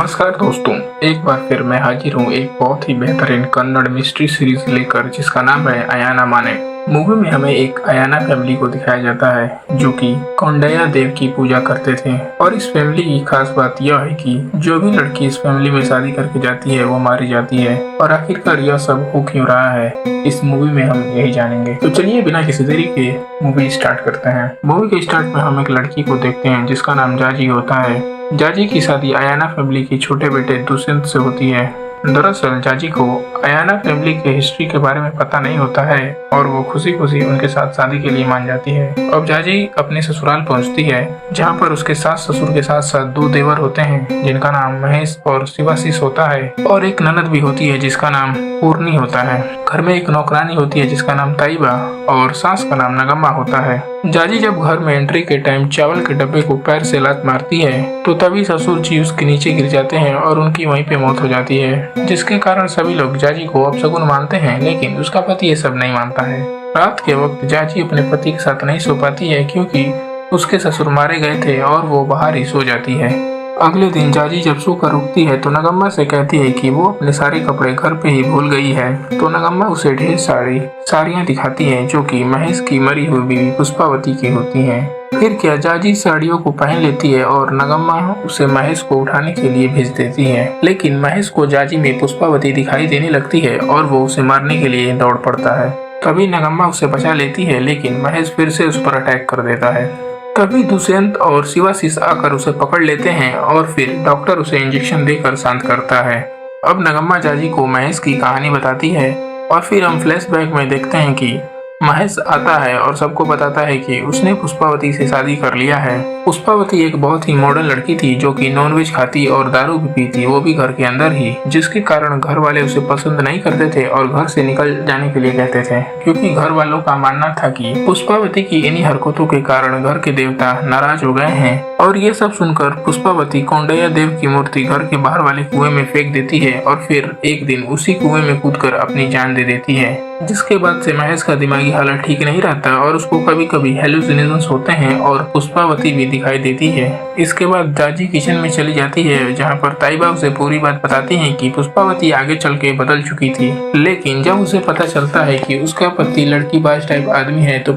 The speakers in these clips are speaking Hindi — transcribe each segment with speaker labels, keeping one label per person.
Speaker 1: नमस्कार दोस्तों, एक बार फिर मैं हाजिर हूँ एक बहुत ही बेहतरीन कन्नड़ मिस्ट्री सीरीज लेकर जिसका नाम है अयाना माने। मूवी में हमें एक अयाना फैमिली को दिखाया जाता है जो कि कौंडैया देव की पूजा करते थे। और इस फैमिली की खास बात यह है कि जो भी लड़की इस फैमिली में शादी करके जाती है वो मारी जाती है। और आखिरकार यह सब हो क्यों रहा है, इस मूवी में हम यही जानेंगे। तो चलिए बिना किसी देरी के मूवी स्टार्ट करते हैं। मूवी के स्टार्ट में हम एक लड़की को देखते हैं जिसका नाम जाजी होता है। जाजी की शादी अयाना फैमिली के छोटे बेटे दुष्यंत से होती है। दरअसल जाजी को अयाना फैमिली के हिस्ट्री के बारे में पता नहीं होता है और वो खुशी खुशी उनके साथ शादी के लिए मान जाती है। अब जाजी अपने ससुराल पहुंचती है जहां पर उसके सास ससुर के साथ साथ दो देवर होते हैं जिनका नाम महेश और शिवाशीष होता है और एक ननद भी होती है जिसका नाम पूर्णी होता है। घर में एक नौकरानी होती है जिसका नाम ताइबा और सास का नाम नगम्मा होता है। जाजी जब घर में एंट्री के टाइम चावल के डब्बे को पैर से लात मारती है तो तभी ससुर जी उसके नीचे गिर जाते हैं और उनकी वहीं पे मौत हो जाती है, जिसके कारण सभी लोग जाजी को अपशगुन मानते हैं। लेकिन उसका पति ये सब नहीं मानता है। रात के वक्त जाजी अपने पति के साथ नहीं सो पाती है क्योंकि उसके ससुर मारे गए थे और वो बाहर ही सो जाती है। अगले दिन जाजी जब सोकर उठती है तो नगम्मा से कहती है कि वो अपने सारे कपड़े घर पे ही भूल गई है। तो नगम्मा उसे ढेर सारी साड़ियाँ दिखाती है जो कि महेश की मरी हुई बीवी पुष्पावती की होती हैं। फिर क्या जाजी साड़ियों को पहन लेती है और नगम्मा उसे महेश को उठाने के लिए भेज देती है। लेकिन महेश को जाजी में पुष्पावती दिखाई देने लगती है और वो उसे मारने के लिए दौड़ पड़ता है। तभी नगम्मा उसे बचा लेती है लेकिन महेश फिर से उस पर अटैक कर देता है। तभी दुष्यंत और शिवाशीष आकर उसे पकड़ लेते हैं और फिर डॉक्टर उसे इंजेक्शन देकर शांत करता है। अब नगम्मा जाजी को महेश की कहानी बताती है और फिर हम फ्लैशबैक में देखते हैं कि महेश आता है और सबको बताता है कि उसने पुष्पावती से शादी कर लिया है। पुष्पावती एक बहुत ही मॉडर्न लड़की थी जो कि नॉनवेज खाती और दारू भी पीती, वो भी घर के अंदर ही, जिसके कारण घर वाले उसे पसंद नहीं करते थे और घर से निकल जाने के लिए कहते थे क्योंकि घर वालों का मानना था कि पुष्पावती की इन्हीं हरकतों के कारण घर के देवता नाराज हो गए हैं। और ये सब सुनकर पुष्पावती कौंडैया देव की मूर्ति घर के बाहर वाले कुएं में फेंक देती है और फिर एक दिन उसी कुएं में कूदकर अपनी जान दे देती है, जिसके बाद से महेश का दिमागी हालत ठीक नहीं रहता और उसको कभी कभी हेलुसिनेशंस होते हैं और पुष्पावती भी दिखाई देती है। इसके बाद जाजी किचन में चली जाती है जहां पर ताइबा उसे पूरी बात बताती है कि पुष्पावती आगे चल के बदल चुकी थी। लेकिन जब उसे पता चलता है कि उसका पति लड़कीबाज टाइप आदमी है तो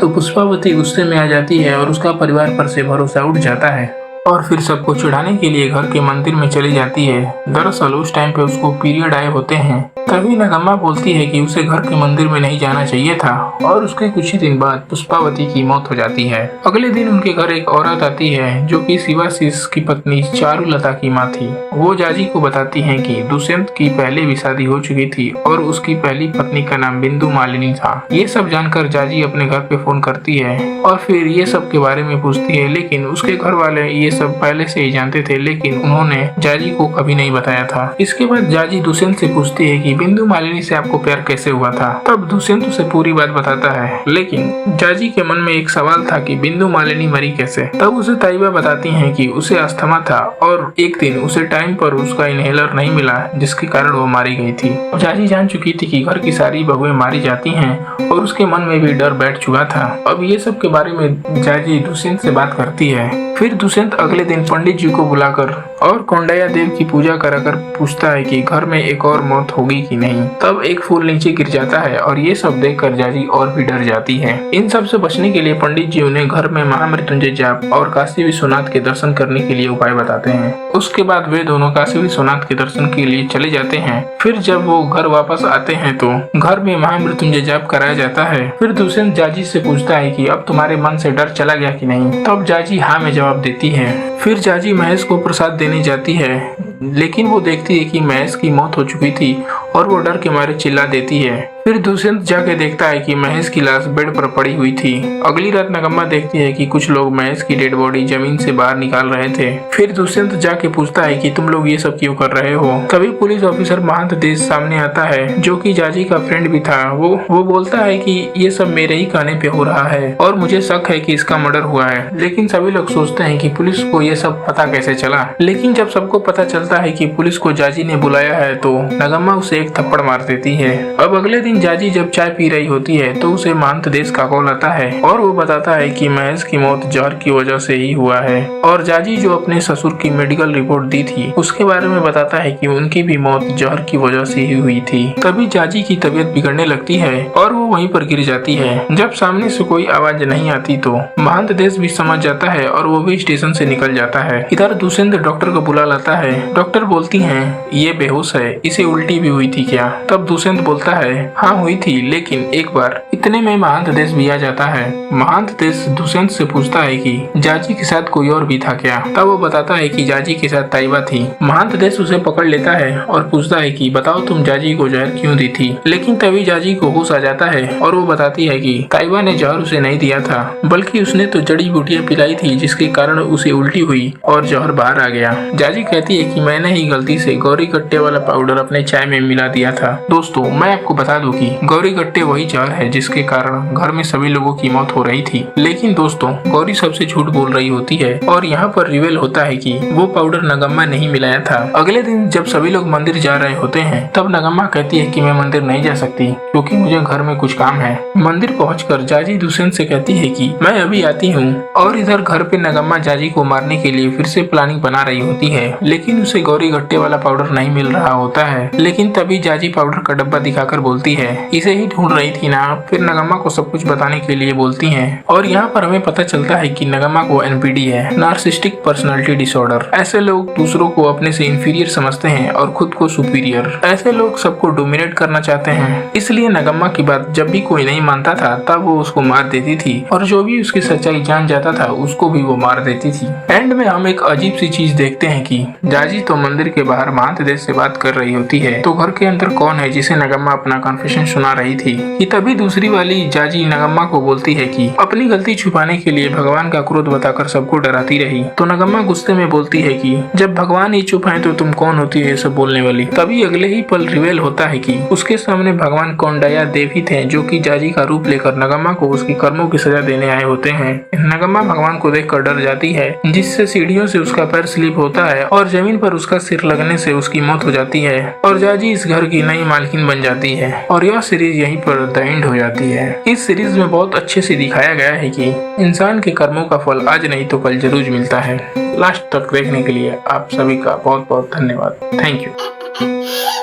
Speaker 1: पुष्पावती गुस्से में आ जाती है और उसका परिवार पर से भरोसा उठ जाता है और फिर सबको चिढ़ाने के लिए घर के मंदिर में चली जाती है। दरअसल उस टाइम पे उसको पीरियड आए होते हैं। तभी नगम्मा बोलती है कि उसे घर के मंदिर में नहीं जाना चाहिए था और उसके कुछ ही दिन बाद पुष्पावती की मौत हो जाती है। अगले दिन उनके घर एक औरत आती है जो कि शिवाशीष की पत्नी चारुलता की माँ थी। वो जाजी को बताती है कि दुष्यंत की पहले भी शादी हो चुकी थी और उसकी पहली पत्नी का नाम बिंदु मालिनी था। ये सब जानकर जाजी अपने घर पे फोन करती है और फिर ये सब के बारे में पूछती है, लेकिन उसके घर वाले ये सब पहले से ही जानते थे लेकिन उन्होंने जाजी को कभी नहीं बताया था। इसके बाद जाजी दुष्यंत से पूछती है कि बिंदु मालिनी से आपको प्यार कैसे हुआ था। तब दुष्यंत उसे पूरी बात बताता है, लेकिन जाजी के मन में एक सवाल था कि बिंदु मालिनी मरी कैसे। तब उसे ताइबा बताती हैं कि उसे अस्थमा था और एक दिन उसे टाइम पर उसका इनहेलर नहीं मिला जिसके कारण वो मारी गई थी। जाजी जान चुकी थी कि घर की सारी बहुएं मारी जाती हैं और उसके मन में भी डर बैठ चुका था। अब ये सब के बारे में जाजी दुष्यंत से बात करती है। फिर दुष्यंत अगले दिन पंडित जी को बुलाकर और कौंडैया देव की पूजा कराकर पूछता है कि घर में एक और मौत होगी कि नहीं। तब एक फूल नीचे गिर जाता है और ये सब देखकर जाजी और भी डर जाती है। इन सब से बचने के लिए पंडित जी उन्हें घर में महामृत्युंजय जाप और काशी विश्वनाथ के दर्शन करने के लिए उपाय बताते हैं। उसके बाद वे दोनों काशी विश्वनाथ के दर्शन के लिए चले जाते हैं। फिर जब वो घर वापस आते हैं तो घर में महामृत्युंजय जाप कराया जाता है। फिर दुष्यंत जाजी से पूछता है कि अब तुम्हारे मन से डर चला गया कि नहीं। तब जाजी हाँ में जवाब देती है। फिर जाजी महेश को प्रसाद देने जाती है लेकिन वो देखती है कि महेश की मौत हो चुकी थी और वो डर के मारे चिल्ला देती है। फिर दुष्यंत जाके देखता है कि महेश की लाश बेड पर पड़ी हुई थी। अगली रात नगम्मा देखती है कि कुछ लोग महेश की डेड बॉडी जमीन से बाहर निकाल रहे थे। फिर दुष्यंत जाके पूछता है कि तुम लोग ये सब क्यों कर रहे हो। तभी पुलिस ऑफिसर महंत देश सामने आता है जो कि जाजी का फ्रेंड भी था। वो बोलता है कि ये सब मेरे ही कहने पे हो रहा है और मुझे शक है कि इसका मर्डर हुआ है। लेकिन सभी लोग सोचते हैं कि पुलिस को ये सब पता कैसे चला। लेकिन जब सबको पता चलता है कि पुलिस को जाजी ने बुलाया है तो नगम्मा उसे एक थप्पड़ मार देती है। अब अगले दिन जाजी जब चाय पी रही होती है तो उसे महंत देश का कॉल आता है और वो बताता है कि महेश की मौत जहर की वजह से ही हुआ है। और जाजी जो अपने ससुर की मेडिकल रिपोर्ट दी थी उसके बारे में बताता है कि उनकी भी मौत जहर की वजह से ही हुई थी। तभी जाजी की तबीयत बिगड़ने लगती है और वो वहीं पर गिर जाती है। जब सामने से कोई आवाज नहीं आती तो महंत देश भी समझ जाता है और वो भी स्टेशन से निकल जाता है। इधर दुष्यंत डॉक्टर को बुला लाता है। डॉक्टर बोलती हैं ये बेहोश है, इसे उल्टी भी हुई थी क्या? तब दुष्यंत बोलता है हाँ हुई थी, लेकिन एक बार। इतने में महंत देश भी आ जाता है। महंत देश दुष्यंत से पूछता है कि जाजी के साथ कोई और भी था क्या? तब वो बताता है कि जाजी के साथ ताइबा थी। महंत देश उसे पकड़ लेता है और पूछता है कि बताओ तुम जाजी को जहर क्यों दी थी? लेकिन तभी जाजी को होश आ जाता है और वो बताती है कि ताइबा ने जहर उसे नहीं दिया था, बल्कि उसने तो जड़ी बूटियां पिलाई थी जिसके कारण उसे उल्टी हुई और जहर बाहर आ गया। जाजी कहती है कि मैंने ही गलती से गौरी गट्टे वाला पाउडर अपने चाय में मिला दिया था। दोस्तों मैं आपको बता दूं कि गौरी गट्टे वही जहर है जिसके कारण घर में सभी लोगों की मौत हो रही थी। लेकिन दोस्तों गौरी सबसे झूठ बोल रही होती है और यहाँ पर रिवील होता है कि वो पाउडर नगम्मा नहीं मिलाया था। अगले दिन जब सभी लोग मंदिर जा रहे होते हैं तब नगम्मा कहती है कि मैं मंदिर नहीं जा सकती क्योंकि मुझे घर में कुछ काम है। मंदिर पहुंचकर जाजी दुष्यंत से कहती है कि मैं अभी आती हूँ। और इधर घर पे नगम्मा जाजी को मारने के लिए फिर से प्लानिंग बना रही होती है, लेकिन उसे गौरी गट्टे वाला पाउडर नहीं मिल रहा होता है। लेकिन तभी जाजी पाउडर का डब्बा दिखाकर बोलती है इसे ही ढूंढ रही थी ना। फिर नगम्मा को सब कुछ बताने के लिए बोलती है और यहाँ पर हमें पता चलता है कि नगम्मा को एनपीडी है, नार्सिस्टिक पर्सनालिटी डिसऑर्डर। ऐसे लोग दूसरों को अपने से इंफीरियर समझते हैं और खुद को सुपीरियर। ऐसे लोग सबको डोमिनेट करना चाहते हैं। इसलिए नगम्मा की बात जब भी कोई नहीं मानता था तब वो उसको मार देती थी और जो भी उसकी सच्चाई जान जाता था उसको भी वो मार देती थी। एंड में हम एक अजीब सी चीज देखते हैं कि जाजी तो मंदिर के बाहर महंत देश से बात कर रही होती है, तो घर के अंदर कौन है जिसे नगम्मा अपना कन्फेशन सुना रही थी। कि तभी दूसरी वाली जाजी नगम्मा को बोलती है कि अपनी गलती छुपाने के लिए भगवान का क्रोध बताकर सबको डराती रही। तो नगम्मा गुस्से में बोलती है कि जब भगवान ही चुप है तो तुम कौन होती है सब बोलने वाली। तभी अगले ही पल रिवेल होता है कि उसके सामने भगवान कोंडाया देव ही थे जो कि जाजी का रूप लेकर नगम्मा को उसकी कर्मों की सजा देने आए होते हैं। नगम्मा भगवान को देखकर डर जाती है, जिससे सीढ़ियों से उसका पैर स्लिप होता है और जमीन पर उसका सिर लगने से उसकी मौत हो जाती है और जाजी इस घर की नई मालकिन बन जाती है। और यह सीरीज यहीं पर द एंड हो जाती है। इस सीरीज में बहुत अच्छे से दिखाया गया है कि इंसान के कर्मों का फल आज नहीं तो कल जरूर मिलता है। लास्ट तक देखने के लिए आप सभी का बहुत बहुत धन्यवाद। Thank you.